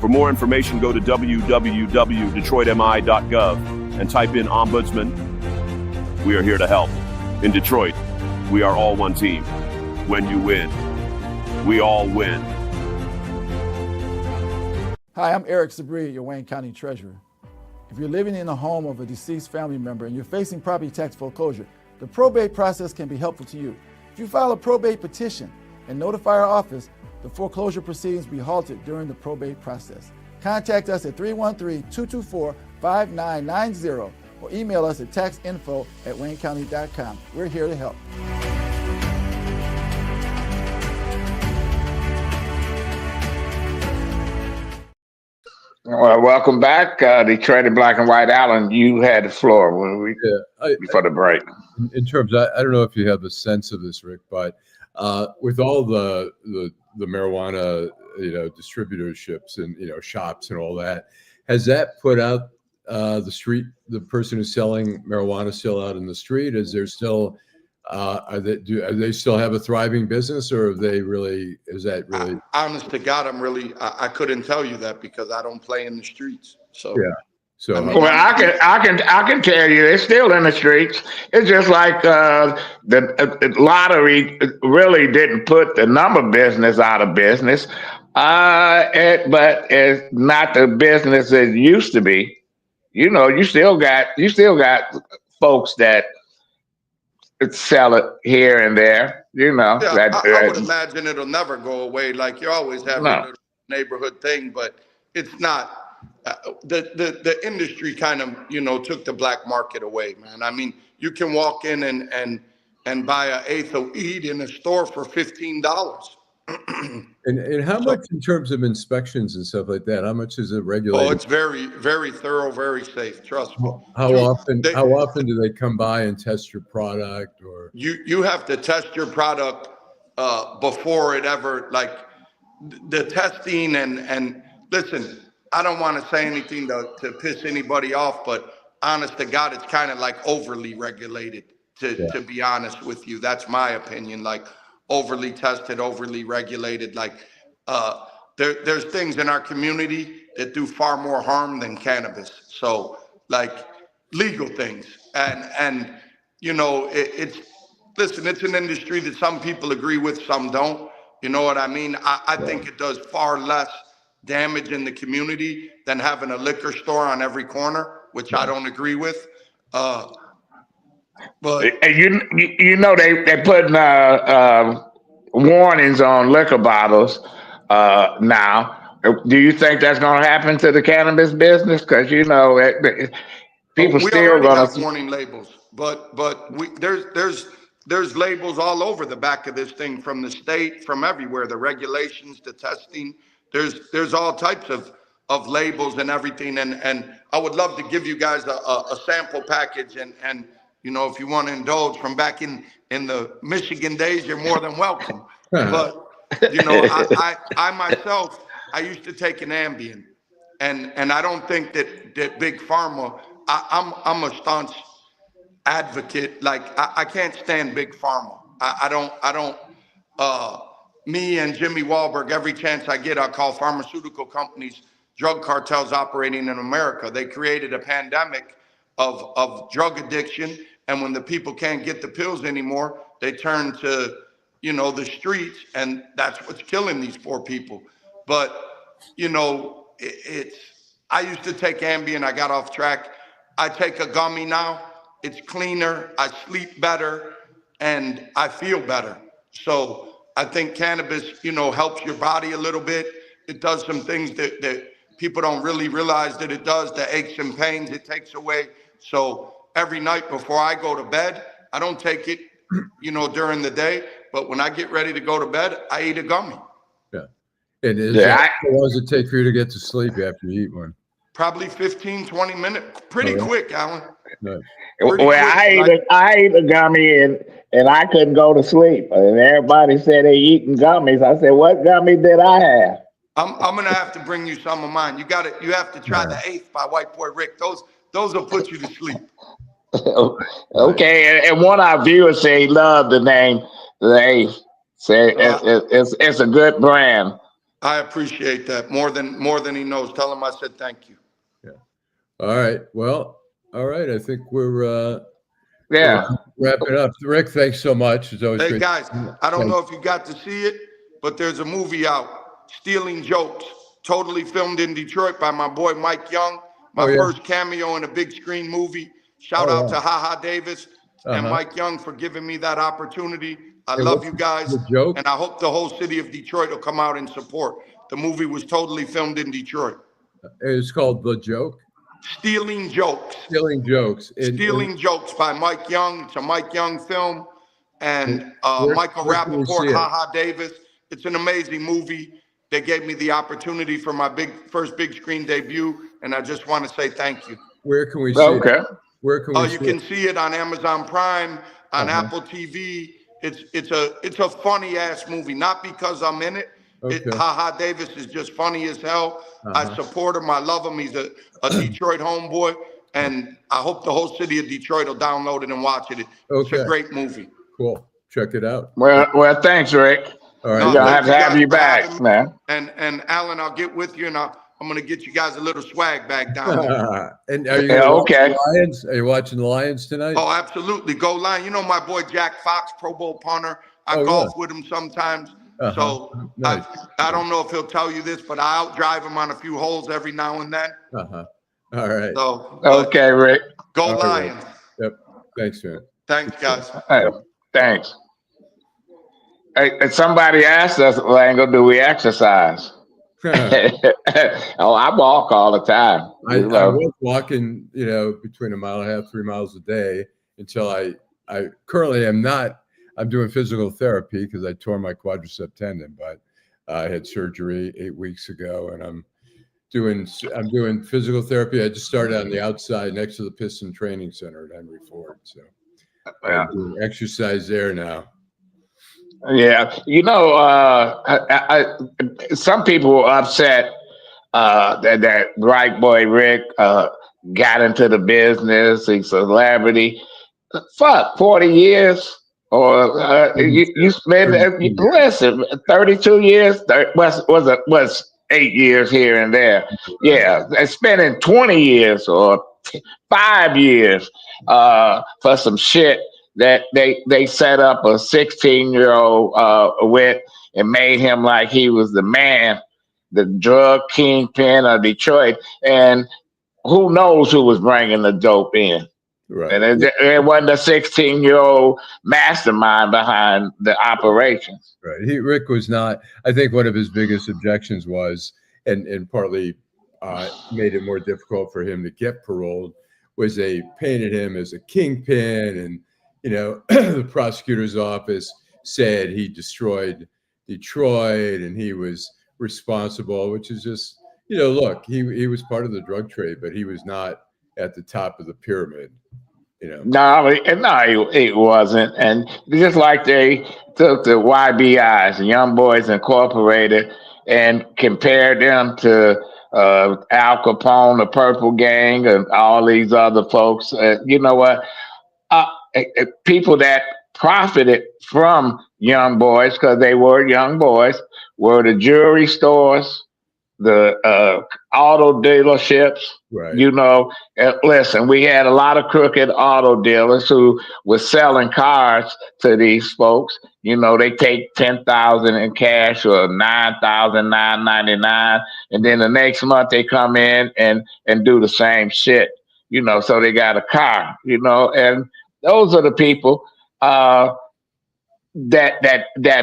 For more information, go to www.detroitmi.gov and type in Ombudsman. We are here to help. In Detroit, we are all one team. When you win, we all win. Hi, I'm Eric Sabri, your Wayne County Treasurer. If you're living in the home of a deceased family member and you're facing property tax foreclosure, the probate process can be helpful to you. If you file a probate petition and notify our office, the foreclosure proceedings will be halted during the probate process. Contact us at 313-224-5990 or email us at taxinfo@waynecounty.com. We're here to help. Well, welcome back, Detroit in Black and White. Allan, you had the floor before the break. In terms, I don't know if you have a sense of this, Rick, but with all the marijuana, distributorships and shops and all that, has that put out the person who's selling marijuana still out in the street? Is there still do they still have a thriving business, or is that really? Honest to God, I couldn't tell you that because I don't play in the streets. So yeah. So I can tell you, they're still in the streets. It's just like the lottery really didn't put the number business out of business, but it's not the business it used to be. You still got folks that sell it here and there. Yeah, I would imagine it'll never go away. Like you always have a neighborhood thing, but it's not. The industry kind of took the black market away, man. I mean, you can walk in and buy an eighth of weed in a store for $15. And how much in terms of inspections and stuff like that? How much is it regulated? Oh, it's very, very thorough, very safe. Trust me. How often do they come by and test your product? Or you have to test your product before it ever, like the testing and listen. I don't want to say anything to piss anybody off, but honest to God, it's kind of like overly regulated. To be honest with you, that's my opinion. Like overly tested, overly regulated. Like there's things in our community that do far more harm than cannabis. So like legal things, and it's an industry that some people agree with, some don't. You know what I mean? I think it does far less damage in the community than having a liquor store on every corner, which I don't agree with. But they putting warnings on liquor bottles now. Do you think that's going to happen to the cannabis business? Because people still going to warning labels, but there's labels all over the back of this thing, from the state, from everywhere. The regulations, the testing. There's all types of of labels and everything. And I would love to give you guys a sample package. And you know, if you want to indulge from back in the Michigan days, you're more than welcome. But you know, I myself, I used to take an Ambien, and I don't think that Big Pharma. I'm a staunch advocate. Like I can't stand Big Pharma. I don't. Me and Jimmy Wahlberg, every chance I get, I call pharmaceutical companies drug cartels operating in America. They created a pandemic of drug addiction, and when the people can't get the pills anymore, they turn to, you know, the streets, and that's what's killing these poor people. But you know, I used to take Ambien. I got off track. I take a gummy now. It's cleaner. I sleep better, and I feel better. So I think cannabis, you know, helps your body a little bit. It does some things that people don't really realize that it does. The aches and pains it takes away. So every night before I go to bed, I don't take it, you know, during the day. But when I get ready to go to bed, I eat a gummy. Yeah. And how long does it take for you to get to sleep after you eat one? Probably 15, 20 minutes. Pretty quick, Allan. Nice. Well, I ate a gummy and I couldn't go to sleep. And everybody said they eating gummies. I said, what gummy did I have? I'm gonna have to bring you some of mine. You have to try the 8th by White Boy Rick. Those will put you to sleep. Okay, and one of our viewers say he loved the name the 8th. Say it's a good brand. I appreciate that more than he knows. Tell him I said thank you. Yeah. All right. Well, all right. I think we're wrapping up. Rick, thanks so much. It's always great. Guys, I don't know if you got to see it, but there's a movie out, Stealing Jokes, totally filmed in Detroit by my boy Mike Young. My first cameo in a big screen movie. Shout out to HaHa Davis and Mike Young for giving me that opportunity. I love you guys, and I hope the whole city of Detroit will come out and support. The movie was totally filmed in Detroit. It's called The Joke? Stealing Jokes. Stealing Jokes. Stealing Jokes by Mike Young. It's a Mike Young film. And Michael Rappaport, HaHa Davis. It's an amazing movie. They gave me the opportunity for my first big screen debut, and I just want to say thank you. Where can we see it? Where can we see it? You can see it on Amazon Prime, on Apple TV. It's a funny ass movie, not because I'm in it. HaHa Davis is just funny as hell. I support him. I love him. He's a Detroit homeboy, and I hope the whole city of Detroit will download it and watch it. It's a great movie. Cool. Check it out. Well, thanks, Rick. All right. We're gonna have to have you back, man. And Allan, I'll get with you, and I'm gonna get you guys a little swag bag down there. And are you watching the Lions? Are you watching the Lions tonight? Oh, absolutely. Go Lions. You know my boy Jack Fox, Pro Bowl punter. I golf with him sometimes. So nice. I don't know if he'll tell you this, but I outdrive him on a few holes every now and then. All right. So okay, Rick. Go Lions. Yep. Thanks, man. Thanks, guys. Hey, thanks. Hey, somebody asked us, Lengel, do we exercise? Oh, I walk all the time. I was walking, between 1.5 miles, 3 miles a day until I currently am not. I'm doing physical therapy because I tore my quadricep tendon, but I had surgery 8 weeks ago, and I'm doing physical therapy. I just started on the outside next to the Piston Training Center at Henry Ford, so I'm doing exercise there now. Yeah, some people were upset that Right Boy Rick got into the business. He's a celebrity. Fuck, 40 years. Or you spend listen, 32 years. Was 8 years here and there. Yeah, spending 20 years or 5 years for some shit that they set up a 16-year-old with and made him like he was the man, the drug kingpin of Detroit, and who knows who was bringing the dope in. Right. And it wasn't a 16-year-old mastermind behind the operations. Right. Rick was not. I think one of his biggest objections was, and partly made it more difficult for him to get paroled, was they painted him as a kingpin, and the prosecutor's office said he destroyed Detroit and he was responsible, which is just look, he was part of the drug trade, but he was not at the top of the pyramid. No, he wasn't. And just like they took the YBIs, Young Boys Incorporated, and compared them to Al Capone, the Purple Gang, and all these other folks. You know what? People that profited from young boys, because they were young boys, were the jewelry stores, the auto dealerships. Right. Listen, we had a lot of crooked auto dealers who were selling cars to these folks. They take 10,000 in cash or 9,999, and then the next month they come in and do the same shit. So they got a car. And those are the people that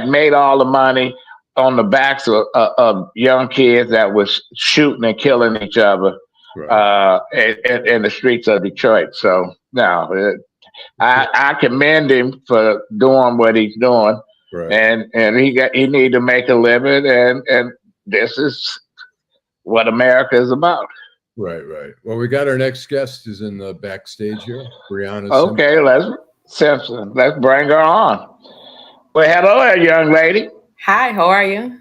made all the money on the backs of young kids that was shooting and killing each other in the streets of Detroit. So no, I commend him for doing what he's doing, and he need to make a living, and this is what America is about. Right. Well, we got our next guest is in the backstage here, Brianna. Okay, Simpson. Let's bring her on. Well, hello there, young lady. Hi, how are you?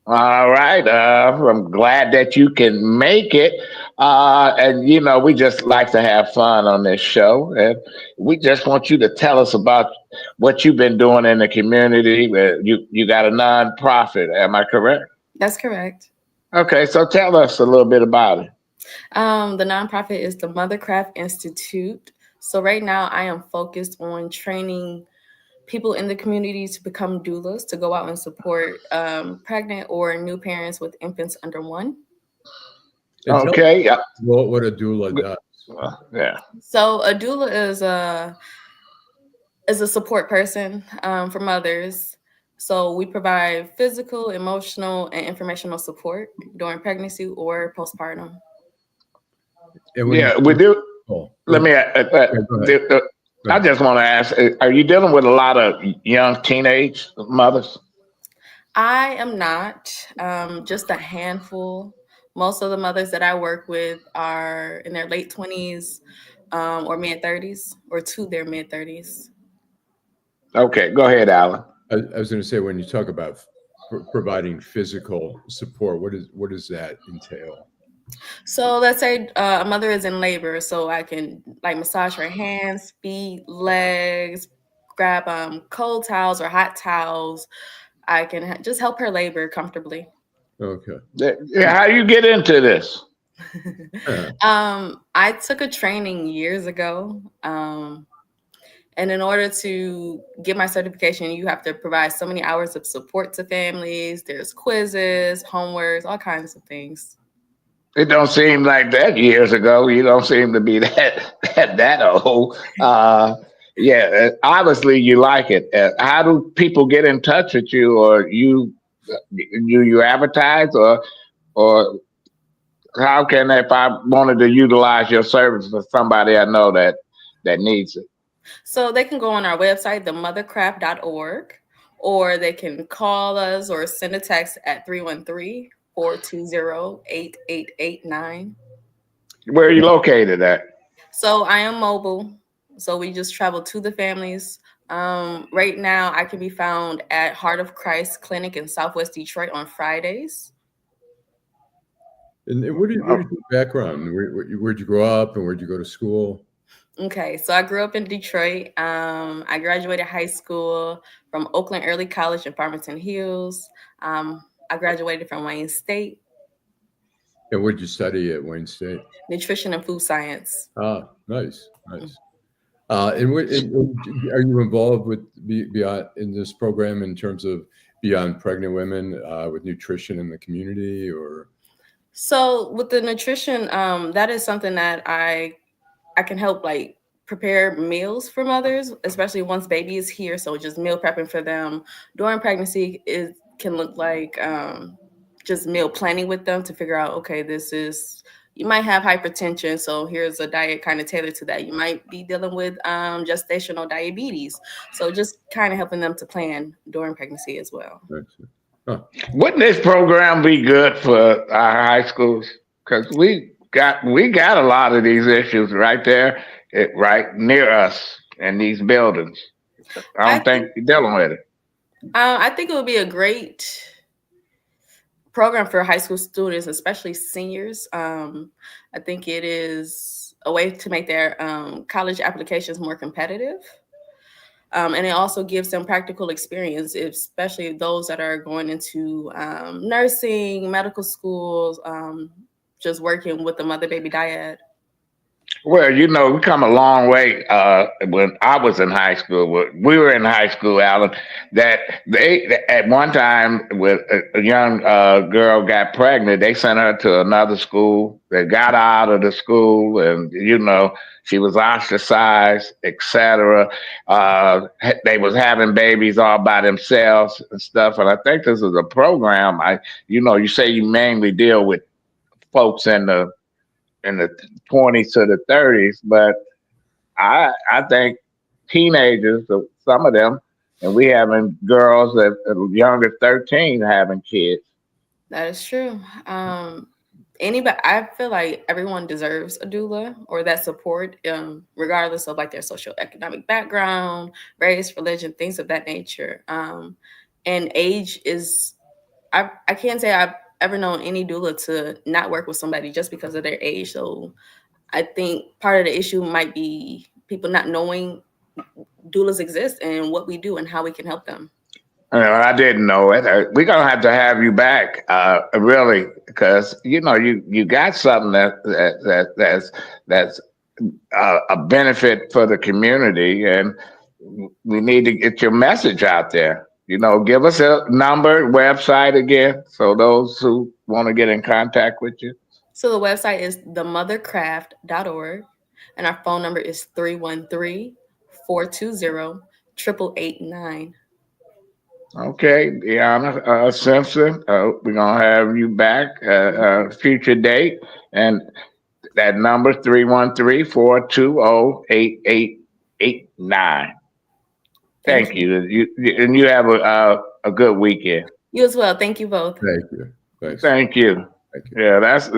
All right. I'm glad that you can make it. And, we just like to have fun on this show. And we just want you to tell us about what you've been doing in the community. You got a nonprofit. Am I correct? That's correct. Okay. So tell us a little bit about it. The nonprofit is the Mothercraft Institute. So right now I am focused on training people in the community to become doulas, to go out and support pregnant or new parents with infants under 1. Okay. Yeah. What a doula does. Yeah. So a doula is a support person for mothers. So we provide physical, emotional, and informational support during pregnancy or postpartum. We do. Let me. I just want to ask: are you dealing with a lot of young teenage mothers? I am not. Just a handful. Most of the mothers that I work with are in their late 20s or mid-30s, or to their mid-30s. Okay, go ahead, Allan. I was going to say, when you talk about providing physical support, what does that entail? So let's say a mother is in labor, so I can massage her hands, feet, legs, grab cold towels or hot towels. I can just help her labor comfortably. Okay. How you get into this? I took a training years ago. And in order to get my certification, you have to provide so many hours of support to families. There's quizzes, homeworks, all kinds of things. It don't seem like that years ago. You don't seem to be that old. Yeah, obviously you like it. How do people get in touch with you, or you advertise, or how can, if I wanted to utilize your service for somebody I know that needs it? So they can go on our website, themothercraft.org, or they can call us or send a text at 313-420-8889. Where are you located at? So I am mobile. So we just travel to the families. Right now, I can be found at Heart of Christ Clinic in Southwest Detroit on Fridays. And what is your background? Where'd you grow up, and where'd you go to school? Okay, so I grew up in Detroit. I graduated high school from Oakland Early College in Farmington Hills. I graduated from Wayne State. And what did you study at Wayne State? Nutrition and food science. Ah, nice. And are you involved with beyond in this program in terms of beyond pregnant women with nutrition in the community, or? So with the nutrition, that is something that I can help prepare meals for mothers, especially once baby is here. So just meal prepping for them during pregnancy can look like just meal planning with them to figure out, okay, you might have hypertension, so here's a diet kind of tailored to that. You might be dealing with gestational diabetes. So just kind of helping them to plan during pregnancy as well. Wouldn't this program be good for our high schools? Because we got a lot of these issues right there, right near us in these buildings. I don't think you're dealing with it. I think it would be a great program for high school students, especially seniors. I think it is a way to make their college applications more competitive. And it also gives them practical experience, especially those that are going into nursing, medical schools, just working with the mother-baby dyad. Well, we come a long way. When I was in high school, we were in high school, Allan, that they at one time, with a young girl got pregnant, they sent her to another school. They got her out of the school, and she was ostracized, etc. They was having babies all by themselves and stuff. And I think this is a program. You say you mainly deal with folks in the 20s to the 30s, but I think teenagers, some of them, and we having girls that are young as 13 having kids. That is true. I feel like everyone deserves a doula or that support, regardless of like their socioeconomic background, race, religion, things of that nature. And age is, I can't say I've ever known any doula to not work with somebody just because of their age. So I think part of the issue might be people not knowing doulas exist and what we do and how we can help them. I didn't know it. We're gonna have to have you back, really, because you got something that's a benefit for the community, and we need to get your message out there. Give us a number, website again, so those who want to get in contact with you. So the website is themothercraft.org, and our phone number is 313-420-8889. Okay, Brianna Simpson, we're going to have you back at a future date. And that number, 313-420-8889. Thank you. And you have a good weekend. You as well. Thank you both. Thank you. Thanks. Thank you. Yeah, that's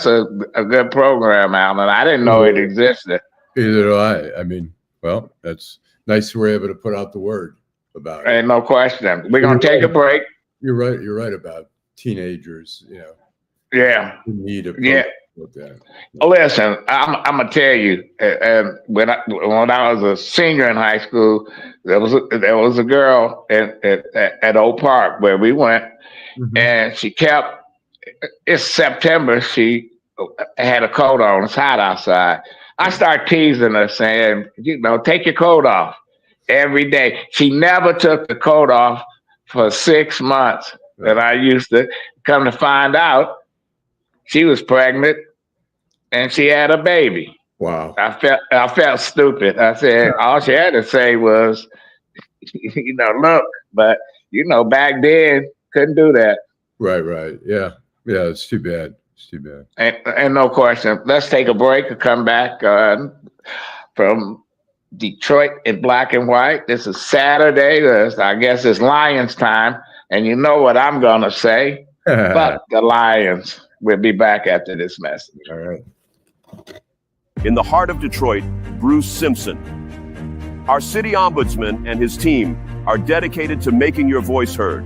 a good program, Allan. I didn't know it existed. Either do I. I mean, well, that's nice we're able to put out the word about it. Ain't no question. We're going to take a break. You're right. You're right about teenagers, Yeah. in need of with that. Listen, I'm gonna tell you. When I was a senior in high school, there was a girl at Oak Park where we went, and she kept. It's September. She had a coat on. It's hot outside. I start teasing her, saying, take your coat off every day. She never took the coat off for 6 months. Right. And I used to come to find out she was pregnant and she had a baby. Wow. I felt stupid. I said, all she had to say was, look, but back then couldn't do that. Right. Yeah. It's too bad. And no question. Let's take a break and come back from Detroit in black and white. This is Saturday. I guess it's Lions time. And you know what I'm going to say? Fuck the Lions. We'll be back after this message. All right. In the heart of Detroit, Bruce Simpson. Our city ombudsman and his team are dedicated to making your voice heard.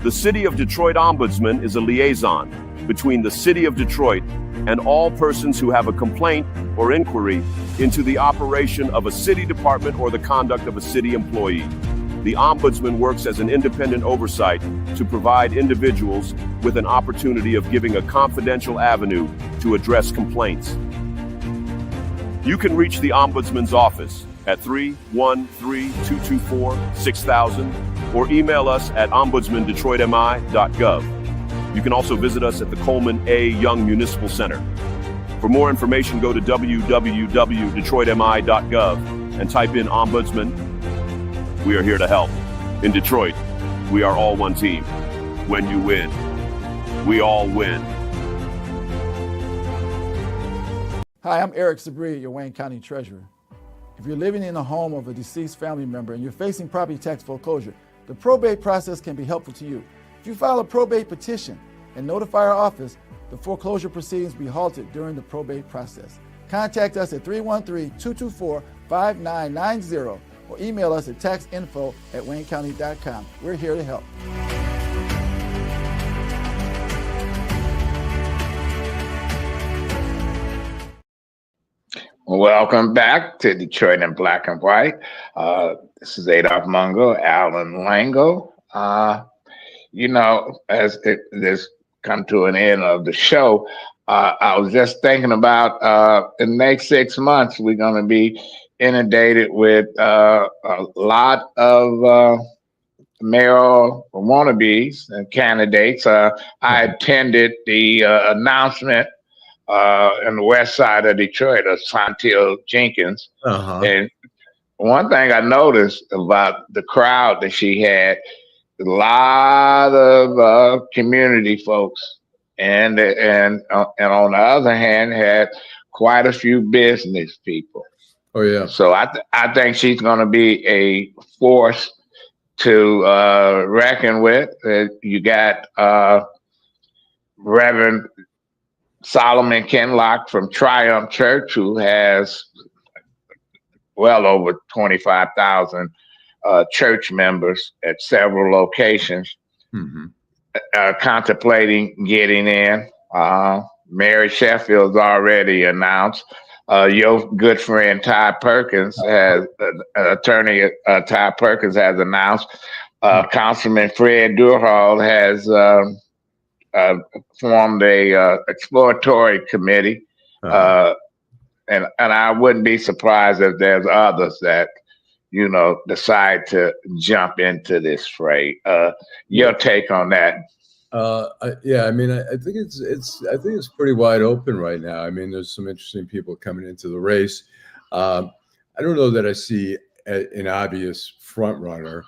The City of Detroit Ombudsman is a liaison between the City of Detroit and all persons who have a complaint or inquiry into the operation of a city department or the conduct of a city employee. The Ombudsman works as an independent oversight to provide individuals with an opportunity of giving a confidential avenue to address complaints. You can reach the Ombudsman's office at 313-224-6000 or email us at ombudsmandetroitmi.gov. You can also visit us at the Coleman A. Young Municipal Center. For more information, go to www.detroitmi.gov and type in Ombudsman. We are here to help. In Detroit, we are all one team. When you win, we all win. Hi, I'm Eric Sabri, your Wayne County Treasurer. If you're living in the home of a deceased family member and you're facing property tax foreclosure, the probate process can be helpful to you. If If you file a probate petition and notify our office, the foreclosure proceedings will be halted during the probate process. Contact us at 313-224-5990 or email us at taxinfo@waynecounty.com. We're here to help. Welcome back to Detroit in Black and White. This is Adolph Mongo, Allan Lengel. As this come to an end of the show, I was just thinking about in the next 6 months, we're going to be inundated with a lot of mayoral wannabes and candidates. I attended the announcement in the west side of Detroit of Santil Jenkins. And one thing I noticed about the crowd that she had, a lot of community folks, and on the other hand, had quite a few business people. Oh yeah. So I think she's going to be a force to reckon with. You got Reverend Solomon Kinlock from Triumph Church, who has well over 25,000 church members at several locations, contemplating getting in. Mary Sheffield's already announced. Your good friend Ty Perkins attorney Ty Perkins has announced. Councilman Fred Durhal has formed a exploratory committee, and I wouldn't be surprised if there's others that decide to jump into this fray. Your take on that? Yeah, I mean, I think it's pretty wide open right now. I mean, there's some interesting people coming into the race. I don't know that I see an obvious front runner.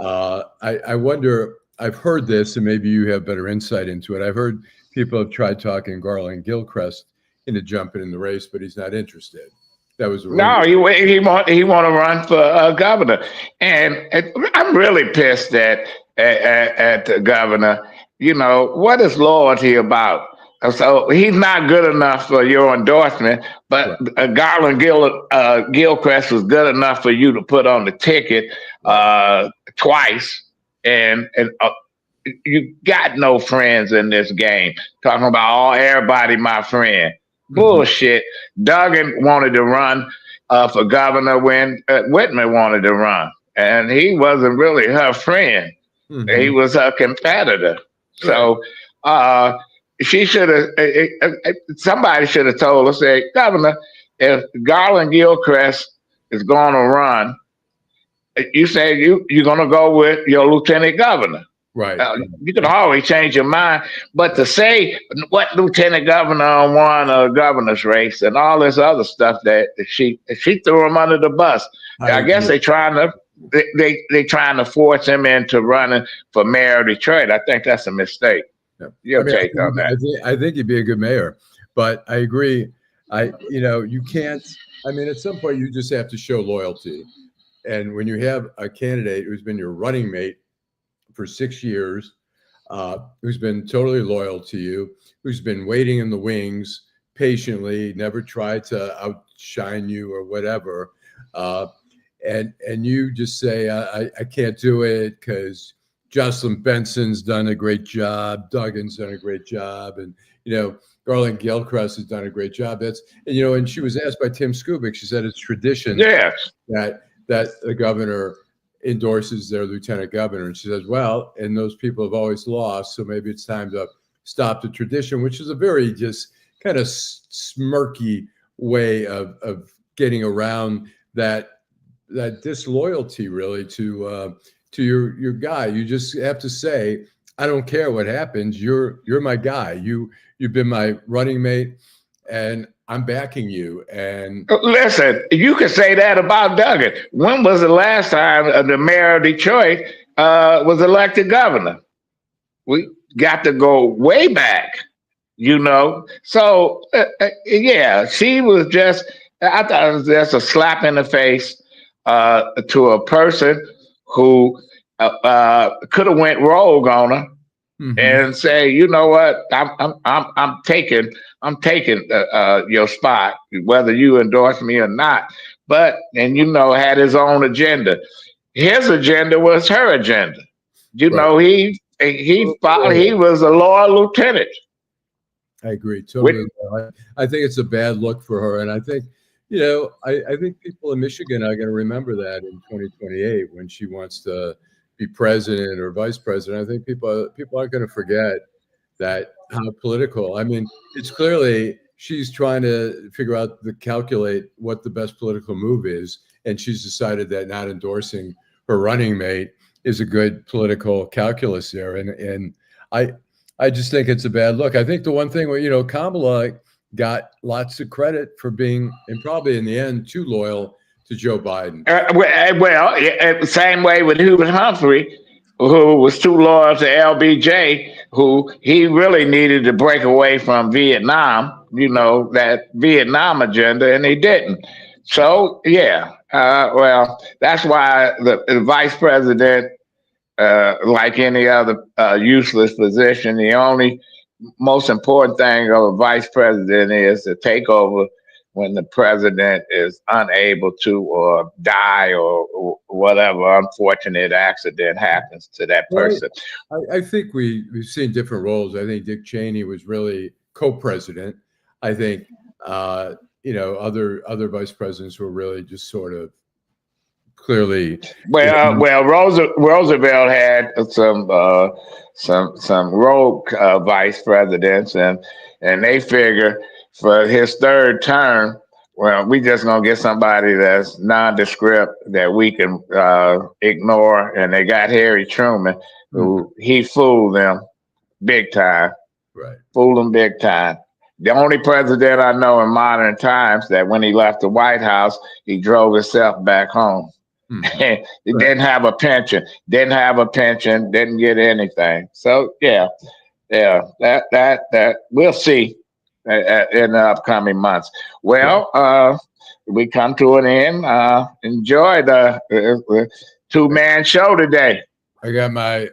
I wonder. I've heard this, and maybe you have better insight into it. I've heard people have tried talking Garland Gilchrist into jumping in the race, but he's not interested. That was no. He want to run for governor, and I'm really pissed at the governor. What is loyalty about? So he's not good enough for your endorsement, but Garland Gilchrist was good enough for you to put on the ticket twice. And you got no friends in this game. Talking about everybody my friend. Bullshit. Duggan wanted to run for governor when Whitman wanted to run. And he wasn't really her friend. He was her competitor. So she should have, somebody should have told her, say, Governor, if Garland Gilchrist is going to run, you say you're going to go with your lieutenant governor. Right. You can always change your mind, but to say what lieutenant governor won a governor's race and all this other stuff that she threw him under the bus. I guess they're trying to force him into running for mayor of Detroit. I think that's a mistake. Yeah. Your take on that? I think he'd be a good mayor, but I agree. You can't. I mean, at some point you just have to show loyalty. And when you have a candidate who's been your running mate for 6 years, who's been totally loyal to you, who's been waiting in the wings patiently, never tried to outshine you or whatever, and you just say, I can't do it because Jocelyn Benson's done a great job, Duggan's done a great job, and Garland Gilchrist has done a great job. And she was asked by Tim Skubic, she said it's tradition that the governor endorses their lieutenant governor. And she says, well, and those people have always lost, so maybe it's time to stop the tradition, which is a very just kind of smirky way of getting around that disloyalty, really, to your guy. You just have to say, I don't care what happens. You're my guy. You've been my running mate, and I'm backing you. And listen, you could say that about Duggan. When was the last time the mayor of Detroit was elected governor? We got to go way back, So yeah, she was just. I thought it was just a slap in the face to a person who could have went rogue on her and say, you know what, I'm taking your spot, whether you endorse me or not. But and had his own agenda. His agenda was her agenda. He was a loyal lieutenant. I agree totally. I think it's a bad look for her, and I think I think people in Michigan are going to remember that in 2028 when she wants to be president or vice president. I think people aren't going to forget that how political. I mean, it's clearly she's trying to calculate what the best political move is, and she's decided that not endorsing her running mate is a good political calculus there. And I just think it's a bad look. I think the one thing where Kamala got lots of credit for being, and probably in the end, too loyal to Joe Biden. Same way with Hubert Humphrey, who was too loyal to LBJ, who he really needed to break away from Vietnam, that Vietnam agenda, and he didn't. So, that's why the vice president, like any other useless position, the only most important thing of a vice president is to take over when the president is unable to, or die, or whatever unfortunate accident happens to that person. I think we've seen different roles. I think Dick Cheney was really co-president. I think other vice presidents were really just sort of clearly. Roosevelt had some rogue vice presidents, and they figure for his third term, well, we just gonna get somebody that's nondescript that we can ignore. And they got Harry Truman, who he fooled them big time. Right. Fooled them big time. The only president I know in modern times that when he left the White House, he drove himself back home. He didn't have a pension, didn't get anything. So that we'll see in the upcoming months. Well, we come to an end. Enjoy the two-man show today. I got my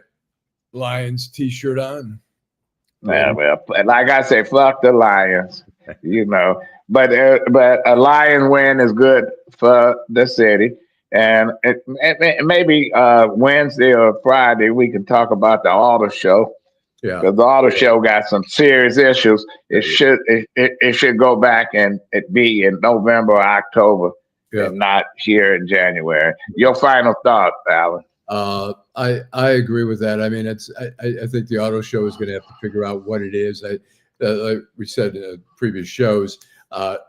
Lions t-shirt on. Yeah, well, like I say, fuck the Lions, but a Lion win is good for the city. And maybe Wednesday or Friday we can talk about the auto show. Yeah, because the auto show got some serious issues. It should go back and it be in November or October, and not here in January. Your final thought, Allan? I agree with that. I mean, I think the auto show is going to have to figure out what it is. Like we said in previous shows,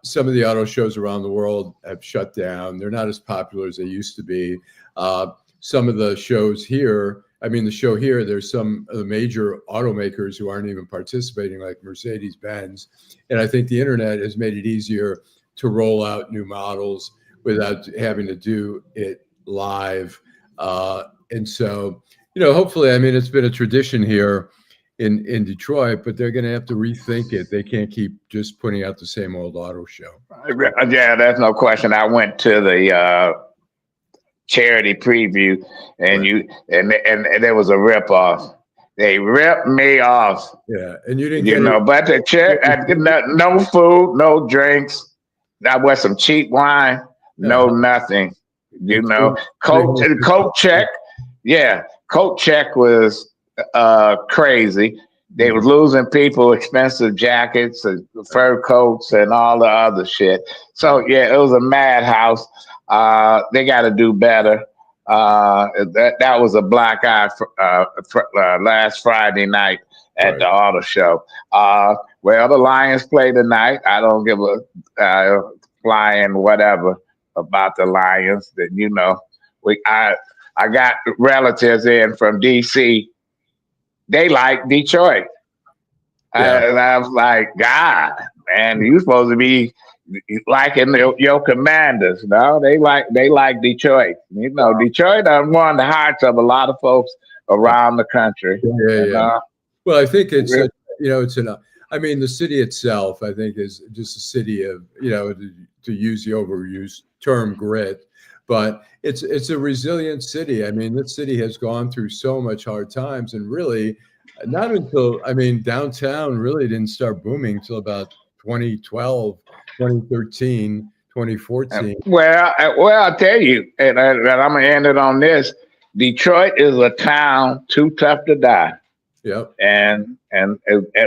some of the auto shows around the world have shut down. They're not as popular as they used to be. Some of the shows here, the show here, there's some of the major automakers who aren't even participating, like Mercedes-Benz. And I think the internet has made it easier to roll out new models without having to do it live. And so, hopefully, it's been a tradition here in Detroit, but they're going to have to rethink it. They can't keep just putting out the same old auto show. Yeah, there's no question. I went to the charity preview, and and there was a rip off. They ripped me off. Yeah, and you didn't get but the chair, no food, no drinks. That was some cheap wine, no nothing. Coat check. Yeah, coat check was crazy. They was losing people expensive jackets and fur coats and all the other shit. So it was a madhouse. They got to do better. That was a black eye last Friday night at the auto show. Well, the Lions play tonight. I don't give a flying whatever about the Lions. That I got relatives in from DC. They like Detroit. And I was like, God, man, you supposed to be liking your Commanders. No, they like Detroit. Detroit won the hearts of a lot of folks around the country. Yeah. Well, I think it's the city itself, I think, is just a city of, to use the overused term, grit. But it's a resilient city. This city has gone through so much hard times, and really, Not until, I mean, downtown really didn't start booming until about 2012, 2013, 2014. Well, I'll tell you, and I'm going to end it on this. Detroit is a town too tough to die. Yep. And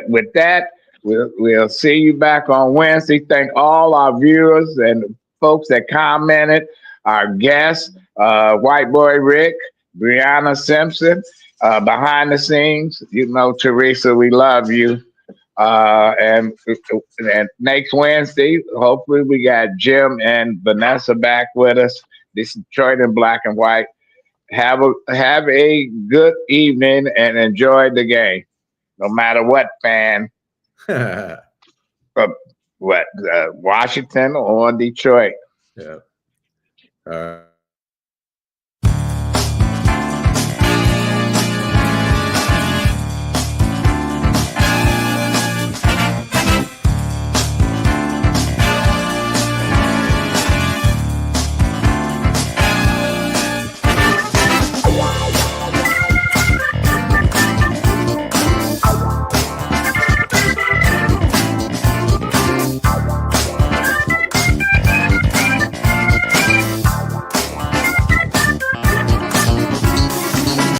with that, we'll see you back on Wednesday. Thank all our viewers and folks that commented, our guests, White Boy Rick, Brianna Simpson, behind the scenes. You know, Teresa, we love you. And next Wednesday, hopefully we got Jim and Vanessa back with us. This is Detroit in Black and White. Have a good evening and enjoy the game, no matter what fan, Washington or Detroit. Yeah. All right.